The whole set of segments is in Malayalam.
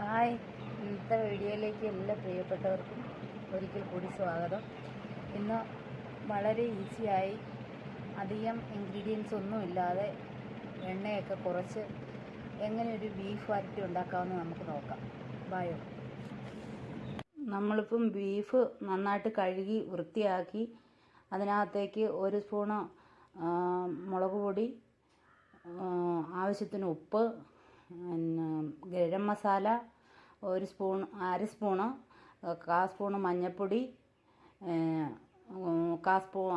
ഹായ്, ഇന്നത്തെ വീഡിയോയിലേക്ക് എല്ലാ പ്രിയപ്പെട്ടവർക്കും ഒരിക്കൽ കൂടി സ്വാഗതം. ഇന്ന് വളരെ ഈസിയായി അധികം ഇൻഗ്രീഡിയൻസ് ഒന്നുമില്ലാതെ എണ്ണയൊക്കെ കുറച്ച് എങ്ങനെ ഒരു ബീഫ് വരട്ടി ഉണ്ടാക്കാമെന്ന് നമുക്ക് നോക്കാം. ബായോ. നമ്മളിപ്പം ബീഫ് നന്നായിട്ട് കഴുകി വൃത്തിയാക്കി അതിനകത്തേക്ക് ഒരു സ്പൂണ് മുളക് പൊടി, ആവശ്യത്തിന് ഉപ്പ്, പിന്നെ ഗരം മസാല, അര സ്പൂണ്, കാൽ സ്പൂണ് മഞ്ഞൾപ്പൊടി,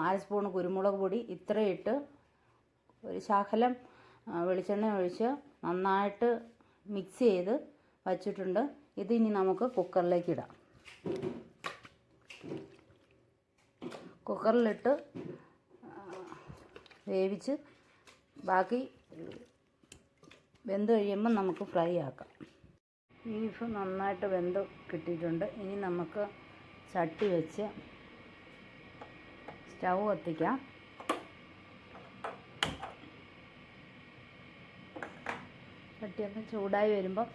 അര സ്പൂണ് കുരുമുളക് പൊടി, ഇത്രയും ഇട്ട് ഒരു ശകലം വെളിച്ചെണ്ണ ഒഴിച്ച് നന്നായിട്ട് മിക്സ് ചെയ്ത് വച്ചിട്ടുണ്ട്. ഇതിനി നമുക്ക് കുക്കറിലേക്ക് ഇടാം. കുക്കറിലിട്ട് വേവിച്ച് ബാക്കി വെന്ത് കഴിയുമ്പോൾ നമുക്ക് ഫ്രൈ ആക്കാം. ബീഫ് നന്നായിട്ട് വെന്ത് കിട്ടിയിട്ടുണ്ട്. ഇനി നമുക്ക് ചട്ടി വെച്ച് സ്റ്റൗ കത്തിക്കാം. ചട്ടിയൊക്കെ ചൂടായി വരുമ്പം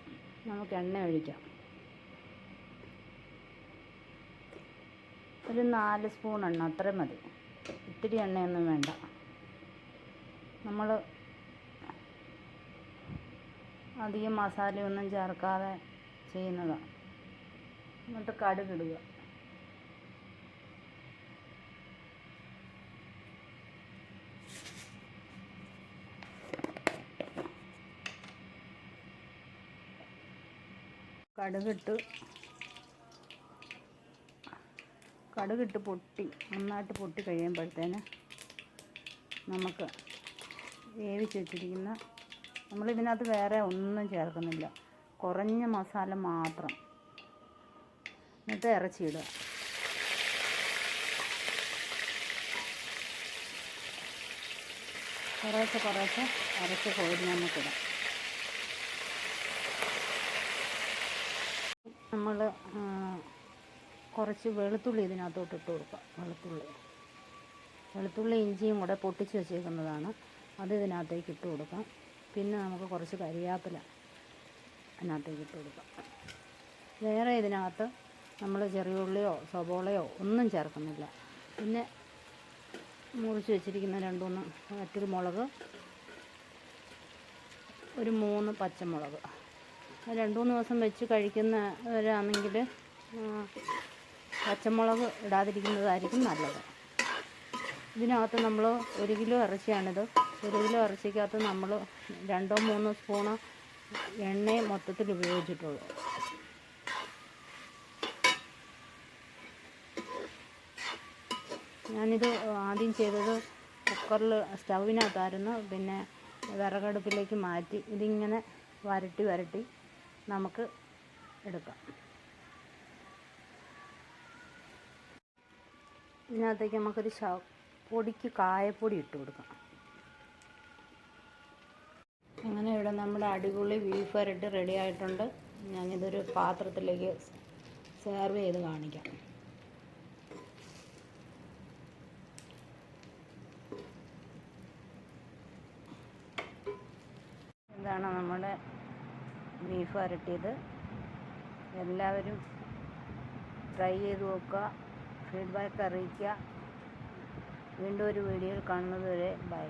നമുക്ക് എണ്ണ ഒഴിക്കാം. ഒരു 4 സ്പൂൺ എണ്ണ അത്രയും മതി. ഇത്തിരി എണ്ണയൊന്നും വേണ്ട. നമ്മൾ അധികം മസാലയൊന്നും ചേർക്കാതെ ചെയ്യുന്നതാണ്. എന്നിട്ട് കടുകിടുക. കടുകിട്ട് നന്നായിട്ട് പൊട്ടി കഴിയുമ്പോഴത്തേന് നമുക്ക് വേവിച്ച് വെച്ചിരിക്കുന്ന, നമ്മളിതിനകത്ത് വേറെ ഒന്നും ചേർക്കുന്നില്ല, കുറഞ്ഞ മസാല മാത്രം. എന്നിട്ട് ഇറച്ചിയിടുക. കുറേശ്ശെ ഇറച്ചി കോരി നമുക്കിടാം. നമ്മൾ കുറച്ച് വെളുത്തുള്ളി ഇതിനകത്തോട്ട് ഇട്ട് കൊടുക്കാം. വെളുത്തുള്ളി ഇഞ്ചിയും കൂടെ പൊട്ടിച്ച് വെച്ചേക്കുന്നതാണ്. അത് ഇതിനകത്തേക്ക് ഇട്ട് കൊടുക്കാം. പിന്നെ നമുക്ക് കുറച്ച് കരിവേപ്പില അതിനകത്തേക്ക് ഇട്ട് കൊടുക്കാം. വേറെ ഇതിനകത്ത് നമ്മൾ ചെറിയ ഉള്ളിയോ സവോളയോ ഒന്നും ചേർക്കുന്നില്ല. പിന്നെ മുറിച്ച് വെച്ചിരിക്കുന്ന 2-3 വറ്റൽമുളക്, ഒരു 3 പച്ചമുളക്. 2-3 ദിവസം വെച്ച് കഴിക്കുന്നവരാണെങ്കിൽ പച്ചമുളക് ഇടാതിരിക്കുന്നതായിരിക്കും നല്ലത്. ഇതിനകത്ത് നമ്മൾ 1 കിലോ ഇറച്ചിയാണിത്. 1 കിലോ ഇറച്ചിക്കകത്ത് നമ്മൾ 2-3 സ്പൂണ് എണ്ണയെ മൊത്തത്തിൽ ഉപയോഗിച്ചിട്ടുള്ളൂ. ഞാനിത് ആദ്യം ചെയ്തത് കുക്കറിൽ സ്റ്റൗവിനകത്തായിരുന്നു. പിന്നെ വിറകടുപ്പിലേക്ക് മാറ്റി ഇതിങ്ങനെ വരട്ടി നമുക്ക് എടുക്കാം. ഇതിനകത്തേക്ക് നമുക്കൊരു പൊടിക്ക് കായപ്പൊടി ഇട്ട് കൊടുക്കാം. അങ്ങനെ ഇവിടെ നമ്മുടെ അടിപൊളി ബീഫ് വരട്ടി റെഡി ആയിട്ടുണ്ട്. ഞാനിതൊരു പാത്രത്തിലേക്ക് സെർവ് ചെയ്ത് കാണിക്കാം. ഇതാണ് നമ്മുടെ ബീഫ് വരട്ടിയത്. എല്ലാവരും ട്രൈ ചെയ്ത് നോക്കുക, ഫീഡ്ബാക്ക് അറിയിക്കുക. വീണ്ടും ഒരു വീഡിയോയിൽ കാണുന്നത് വരെ ബൈ.